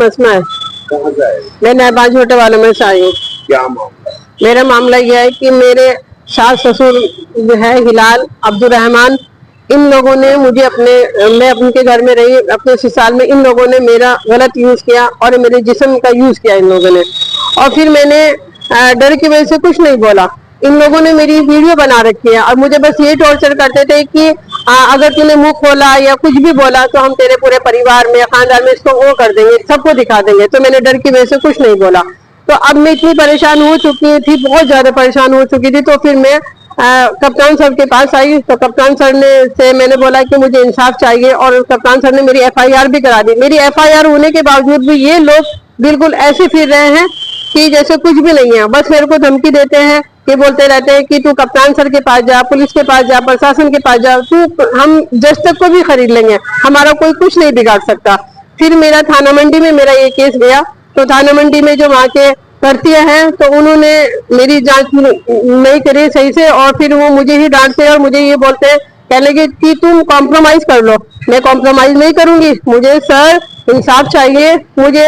असमा है। कहाँ से आए? मैं नैबाज छोटे वालों में से आई हूँ। क्या मामला है? मेरा मामला यह है कि मेरे सास ससुर जो है हिलाल अब्दुर्रहमान, इन लोगों ने मुझे मैं उनके घर में रही अपने ससुराल में, इन लोगों ने मेरा गलत यूज किया और मेरे जिस्म का यूज किया इन लोगों ने। और फिर मैंने डर की वजह से कुछ नहीं बोला। इन लोगों ने मेरी वीडियो बना रखी है और मुझे बस ये टॉर्चर करते थे कि अगर तूने मुंह खोला या कुछ भी बोला तो हम तेरे पूरे परिवार में खानदान में इसको वो कर देंगे, सबको दिखा देंगे। तो मैंने डर की वजह से कुछ नहीं बोला। तो अब मैं इतनी परेशान हो चुकी थी, बहुत ज्यादा परेशान हो चुकी थी। तो फिर मैं कप्तान सर के पास आई। तो कप्तान सर से मैंने बोला कि मुझे इंसाफ चाहिए और कप्तान सर ने मेरी एफआईआर भी करा दी। मेरी एफआईआर होने के बावजूद भी ये लोग बिल्कुल ऐसे फिर रहे हैं कि जैसे कुछ भी नहीं है। बस मेरे को धमकी देते हैं कि बोलते रहते हैं कि तू कप्तान सर के पास जा, पुलिस के पास जा, प्रशासन के पास जा, तू हम जज तक को भी खरीद लेंगे, हमारा कोई कुछ नहीं बिगाड़ सकता। फिर मेरा थाना मंडी में मेरा ये केस गया। तो थाना मंडी में जो वहाँ के करतिया हैं तो उन्होंने मेरी जांच नहीं करी सही से और फिर वो मुझे ही डांटते और मुझे ये बोलते हैं, कह लगे कि तुम कॉम्प्रोमाइज कर लो। मैं कॉम्प्रोमाइज नहीं करूंगी। मुझे सर इंसाफ चाहिए, मुझे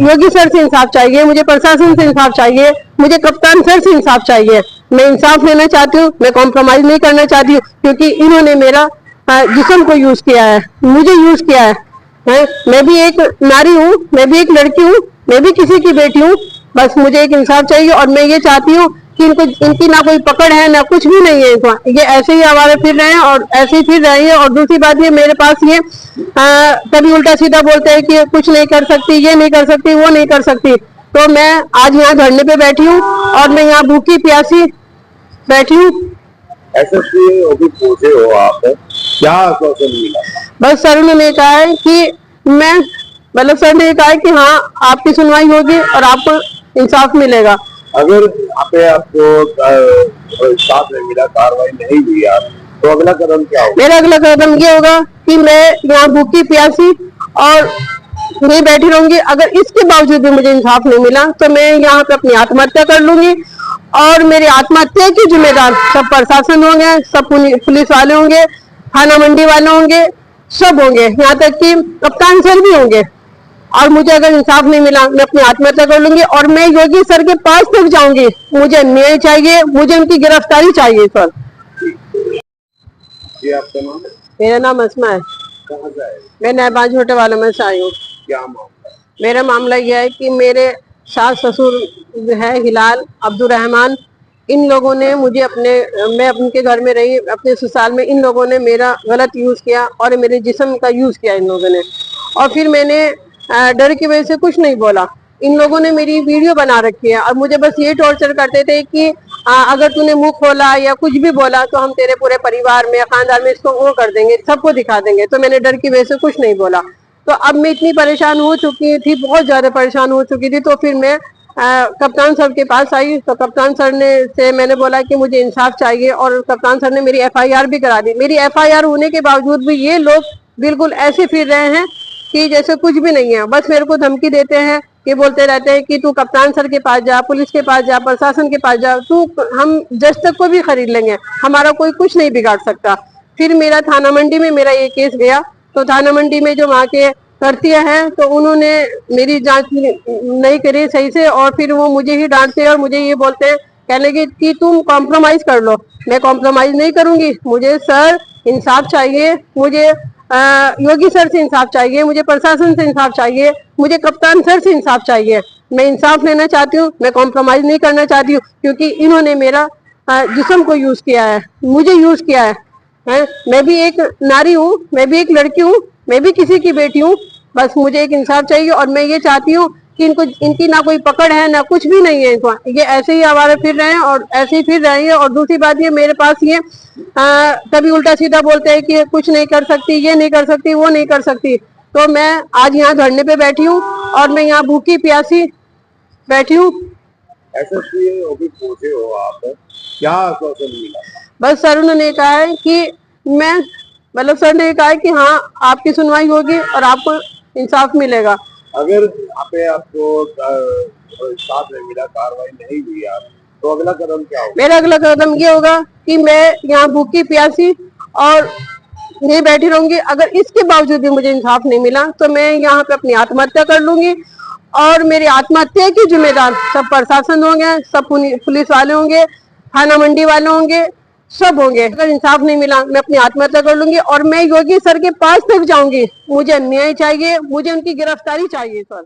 योगी सर से इंसाफ चाहिए, मुझे प्रशासन से इंसाफ चाहिए, मुझे कप्तान सर से इंसाफ चाहिए। मैं इंसाफ लेना चाहती हूँ, मैं कॉम्प्रोमाइज नहीं करना चाहती हूँ, क्योंकि इन्होंने मेरा जिस्म को यूज किया है, मुझे यूज किया है। मैं भी एक नारी हूँ, मैं भी एक लड़की हूँ, मैं भी किसी की बेटी हूँ। बस मुझे एक इंसाफ चाहिए और मैं ये चाहती हूँ कि इनकी ना कोई पकड़ है ना कुछ भी नहीं है। ये ऐसे ही हमारे फिर रहे हैं और ऐसे ही फिर रहे हैं। और दूसरी बात ये मेरे पास ये कभी उल्टा सीधा बोलते हैं कि कुछ नहीं कर सकती, ये नहीं कर सकती, वो नहीं कर सकती। तो मैं आज यहाँ धरने पे बैठी हूँ और मैं यहाँ भूखी प्यासी बैठी हूँ। एसएसपी अभी पहुंचे हो आप, क्या आश्वासन मिला? बस सर ने कहा है कि सर ने कहा है कि हाँ आपकी सुनवाई होगी और आपको इंसाफ मिलेगा। अगर यहाँ पे आपको इंसाफ नहीं मिला, कार्रवाई नहीं हुई आप, तो अगला कदम क्या होगा? मेरा अगला कदम ये होगा कि मैं यहाँ भूखी प्यासी और नहीं बैठी रहूंगी। अगर इसके बावजूद भी मुझे इंसाफ नहीं मिला तो मैं यहाँ पे अपनी आत्महत्या कर लूंगी। और मेरी आत्महत्या की जिम्मेदार सब प्रशासन होंगे, सब पुलिस वाले होंगे, थाना मंडी वाले होंगे, सब होंगे, यहाँ तक कि कप्तान सर भी होंगे। और मुझे अगर इंसाफ नहीं मिला मैं अपनी आत्महत्या कर लूंगी और मैं योगी सर के पास तक जाऊंगी। मुझे न्याय चाहिए, मुझे उनकी गिरफ्तारी चाहिए सर। ये आपका नाम? मेरा नाम असमा है। कहाँ से आए? मैं नैबाज छोटे वालों में से आई हूँ। क्या मामला है? मेरा मामला यह है कि मेरे सास ससुर जो है हिलाल अब्दुर्रहमान, इन लोगों ने मुझे मैं उनके घर में रही अपने ससुराल में, इन लोगों ने मेरा गलत यूज किया और मेरे जिस्म का यूज किया इन लोगों ने। और फिर मैंने डर की वजह से कुछ नहीं बोला। इन लोगों ने मेरी वीडियो बना रखी है और मुझे बस ये टॉर्चर करते थे कि अगर तूने मुंह खोला या कुछ भी बोला तो हम तेरे पूरे परिवार में खानदान में इसको वो कर देंगे, सबको दिखा देंगे। तो मैंने डर की वजह से कुछ नहीं बोला। तो अब मैं इतनी परेशान हो चुकी थी, बहुत ज्यादा परेशान हो चुकी थी। तो फिर मैं कप्तान सर के पास आई। तो कप्तान सर से मैंने बोला कि मुझे इंसाफ चाहिए और कप्तान सर ने मेरी एफआईआर भी करा दी। मेरी एफआईआर होने के बावजूद भी ये लोग बिल्कुल ऐसे फिर रहे हैं कि जैसे कुछ भी नहीं है। बस मेरे को धमकी देते हैं कि बोलते रहते हैं कि तू कप्तान सर के पास जा, पुलिस के पास जा, प्रशासन के पास जा, तू हम जज तक को भी खरीद लेंगे, हमारा कोई कुछ नहीं बिगाड़ सकता। फिर मेरा थाना मंडी में मेरा ये केस गया। तो थाना मंडी में जो वहाँ के करतिया हैं तो उन्होंने मेरी जांच नहीं करी सही से और फिर वो मुझे ही डांटते और मुझे ये बोलते हैं, कह लगे कि तुम कॉम्प्रोमाइज कर लो। मैं कॉम्प्रोमाइज नहीं करूंगी। मुझे सर इंसाफ चाहिए, मुझे योगी सर से इंसाफ चाहिए, मुझे प्रशासन से इंसाफ चाहिए, मुझे कप्तान सर से इंसाफ चाहिए। मैं इंसाफ लेना चाहती हूँ, मैं कॉम्प्रोमाइज नहीं करना चाहती हूँ, क्योंकि इन्होंने मेरा जिस्म को यूज किया है, मुझे यूज किया है। मैं भी एक नारी हूँ, मैं भी एक लड़की हूँ, मैं भी किसी की बेटी हूँ। बस मुझे एक इंसाफ चाहिए और मैं ये चाहती हूँ कि इनकी ना कोई पकड़ है ना कुछ भी नहीं है। ये ऐसे ही हमारे फिर रहे हैं और ऐसे ही फिर रहे हैं। और दूसरी बात ये मेरे पास ये कभी उल्टा सीधा बोलते हैं कि कुछ नहीं कर सकती, ये नहीं कर सकती, वो नहीं कर सकती। तो मैं आज यहाँ धरने पे बैठी हूँ और मैं यहाँ भूखी प्यासी बैठी हूँ। एसएसपी अभी पहुंचे हो आप, क्या आश्वासन मिला? बस सर ने कहा है कि सर ने कहा है कि हाँ आपकी सुनवाई होगी और आपको इंसाफ मिलेगा। अगर यहाँ पे आपको इंसाफ नहीं मिला, कार्रवाई नहीं हुई आप, तो अगला कदम क्या होगा? मेरा अगला कदम ये होगा कि मैं यहाँ भूखी प्यासी और नहीं बैठी रहूंगी। अगर इसके बावजूद भी मुझे इंसाफ नहीं मिला तो मैं यहाँ पे अपनी आत्महत्या कर लूंगी, और मेरी आत्महत्या के जिम्मेदार सब प्रशासन होंगे, सब पुलिस वाले होंगे, थाना मंडी वाले होंगे, सब होंगे। अगर इंसाफ नहीं मिला मैं अपनी आत्महत्या कर लूंगी, और मैं योगी सर के पास तक जाऊंगी। मुझे न्याय चाहिए, मुझे उनकी गिरफ्तारी चाहिए सर।